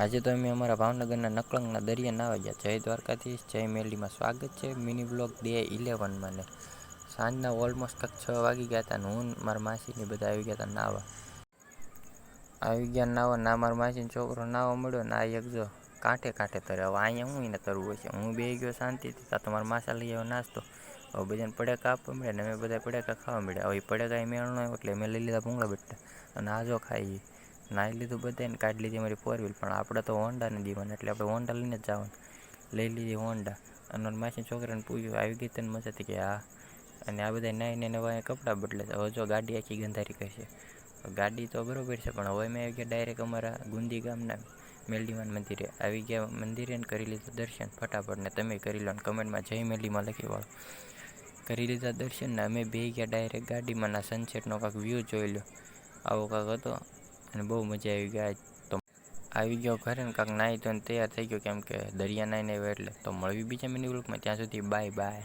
આજે તો અમે અમારા ભાવનગરના નકળંગના દરિયા નાવા ગયા. જય દ્વારકાધીશ, જય મેરડીમાં સ્વાગત છે મિની બ્લોગ ડે 11માં. ને સાંજના ઓલમોસ્ટ કંઈક 6 વાગી ગયા હતા ને હું મારા માસીને બધા આવી ગયા હતા નાવા. ના મારા માસીનો છોકરો નાવા મળ્યો ને આ એક જો કાંઠે કાંઠે તરે. હવે અહીંયા હું એને તરવું હશે. હું બે ગયો શાંતિથી. તા તમારા માસા લઈ આવ્યો નાસ્તો. હવે બધાને પડાકા આપવા મળ્યા ને અમે બધા પડાકા ખાવા મળ્યા. હવે પડાકા મેળ ન આવ્યો એટલે મેં લઈ લીધા ભૂંગળા બટ્ટા અને આ જો ખાઈ નાહી લીધું બધાને. કાઢી લીધી અમારી 4 વ્હીલ. પણ આપણે તો હોન્ડાને દીવાના એટલે આપણે હોન્ડા લઈને જ જવાનું. લઈ લીધી હોન્ડા અને માસીના છોકરાને પૂછ્યું આવી ગઈ તને મજા હતી કે હા. અને આ બધા નાહીને હવે કપડાં બદલે છે. હવે જો ગાડી આખી ગંધારી કહે છે. ગાડી તો બરાબર છે પણ હવે મેં આવી ગયા ડાયરેક્ટ અમારા ગુંદી ગામના મેલડીમાન મંદિરે આવી ગયા. મંદિરે ને કરી લીધું દર્શન ફટાફટ. ને તમે કરી લો ને કમેન્ટમાં જય મેલડીમાં લખી વાળો. કરી લીધા દર્શન ને અમે બે ગયા ડાયરેક્ટ ગાડીમાં. ના સનસેટનો કાંક વ્યૂ જોઈ લો આવો કાંક હતો અને બહુ મજા આવી ગયા. તો આવી ગયો ઘરે ને કાંક નાહી ધોઈને તૈયાર થઈ ગયો કેમ કે દરિયા નાહીને આવ્યો એટલે. તો મળવી બીજા મિની બ્લોગમાં. ત્યાં સુધી બાય બાય.